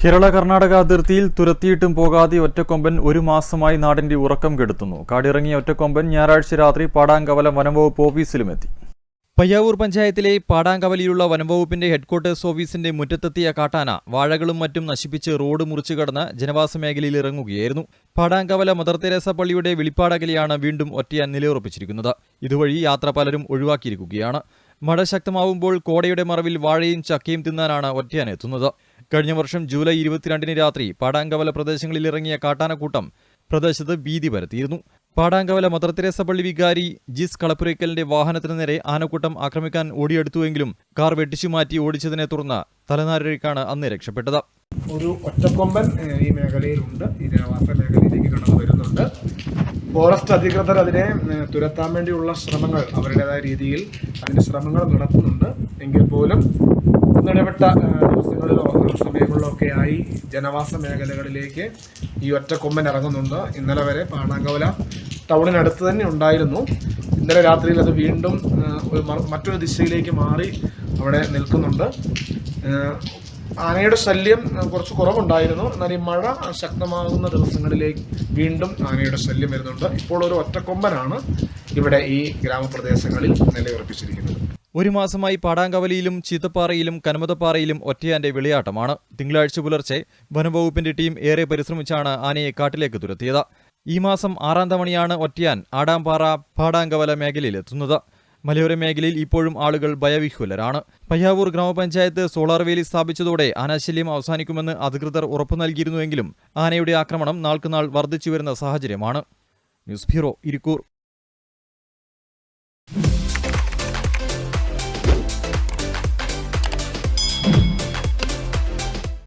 കേരള-കർണാടക അതിർത്തിയിൽ തുരത്തിയിട്ടും പോകാതെ ഒറ്റക്കൊമ്പൻ ഒരു മാസമായി നാടിന്റെ ഉറക്കം കെടുത്തുന്നു. കാടിറങ്ങിയ ഒറ്റക്കൊമ്പൻ ഞായറാഴ്ച രാത്രി പാടാങ്കവല വനംവകുപ്പ് ഓഫീസിലുമെത്തി. പയ്യാവൂർ പഞ്ചായത്തിലെ പാടാങ്കവലിയുള്ള വനംവകുപ്പിന്റെ ഹെഡ്ക്വാർട്ടേഴ്സ് ഓഫീസിന്റെ മുറ്റത്തെത്തിയ കാട്ടാന വാഴകളും മറ്റും നശിപ്പിച്ച് റോഡ് മുറിച്ചു കടന്ന് ജനവാസ മേഖലയിൽ ഇറങ്ങുകയായിരുന്നു. പാടാങ്കവല മദർ തെരേസ പള്ളിയുടെ വെളിപ്പാടകലെയാണ് വീണ്ടും ഒറ്റയാൻ നിലയുറപ്പിച്ചിരിക്കുന്നത്. ഇതുവഴി യാത്ര പലരും ഒഴിവാക്കിയിരിക്കുകയാണ്. മഴ ശക്തമാവുമ്പോൾ കോടയുടെ മറവിൽ വാഴയും ചക്കയും തിന്നാനാണ് ഒറ്റയാൻ എത്തുന്നത്. കഴിഞ്ഞ വർഷം ജൂലൈ 22-ന് രാത്രി പാടാങ്കവല പ്രദേശങ്ങളിലിറങ്ങിയ കാട്ടാനക്കൂട്ടം പ്രദേശത്ത് ഭീതി പരത്തിയിരുന്നു. പാടാങ്കവല മദർ തെരേസ പള്ളി വികാരി ജിസ് കളപ്പുരയ്ക്കലിന്റെ വാഹനത്തിന് നേരെ ആനക്കൂട്ടം ആക്രമിക്കാൻ ഓടിയെടുത്തുവെങ്കിലും കാർ വെട്ടിച്ചുമാറ്റി ഓടിച്ചതിനെ തുടർന്ന് തലനാരിഴയ്ക്കാണ് അന്ന് രക്ഷപ്പെട്ടത്. ഒരു ഒറ്റക്കൊമ്പൻ ഈ മേഖലയിലുണ്ട്. ഈ ജനവാസ മേഖലയിലേക്ക് കടന്നു വരുന്നുണ്ട്. ഫോറസ്റ്റ് അധികൃതർ അതിനെ തുരത്താൻ വേണ്ടിയുള്ള ശ്രമങ്ങൾ അവരുടേതായ രീതിയിൽ അതിന്റെ ശ്രമങ്ങൾ നടത്തുന്നുണ്ട്. എങ്കിൽ പോലും ഒന്നിടപെട്ട ദിവസങ്ങളിലോ സമയങ്ങളിലോ ഒക്കെ ആയി ജനവാസ മേഖലകളിലേക്ക് ഈ ഒറ്റക്കൊമ്പൻ ഇറങ്ങുന്നുണ്ട്. ഇന്നലെ വരെ പാടാങ്കവല ടൗണിനടുത്ത് തന്നെ ഉണ്ടായിരുന്നു. ഇന്നലെ രാത്രിയിൽ അത് വീണ്ടും മറ്റൊരു ദിശയിലേക്ക് മാറി അവിടെ നിൽക്കുന്നുണ്ട്. ആനയുടെ ശല്യം കുറച്ച് കുറവുണ്ടായിരുന്നു. എന്നാൽ ഈ മഴ ശക്തമാകുന്ന ദിവസങ്ങളിലേക്ക് വീണ്ടും ആനയുടെ ശല്യം വരുന്നുണ്ട്. ഇപ്പോൾ ഒരു ഒറ്റക്കൊമ്പനാണ് ഇവിടെ ഈ ഗ്രാമപ്രദേശങ്ങളിൽ നിലയുറപ്പിച്ചിരിക്കുന്നത്. ഒരു മാസമായി പാടാങ്കവലിയിലും ചീത്തപ്പാറയിലും കനമതപ്പാറയിലും ഒറ്റയാന്റെ വിളയാട്ടമാണ്. തിങ്കളാഴ്ച പുലർച്ചെ വനംവകുപ്പിന്റെ ടീം ഏറെ പരിശ്രമിച്ചാണ് ആനയെ കാട്ടിലേക്ക് തുരത്തിയത്. ഈ മാസം 6-ാം തവണയാണ് ഒറ്റയാൻ ആടാംപാറ പാടാങ്കവല മേഖലയിലെത്തുന്നത്. മലയോര മേഖലയിൽ ഇപ്പോഴും ആളുകൾ ഭയവിഹ്വലരാണ്. പയ്യാവൂർ ഗ്രാമപഞ്ചായത്ത് സോളാർ വേലി സ്ഥാപിച്ചതോടെ ആനാശല്യം അവസാനിക്കുമെന്ന് അധികൃതർ ഉറപ്പു നൽകിയിരുന്നുവെങ്കിലും ആനയുടെ ആക്രമണം നാൾക്കുനാൾ വർദ്ധിച്ചുവരുന്ന സാഹചര്യമാണ്. News bureau, Irikkur.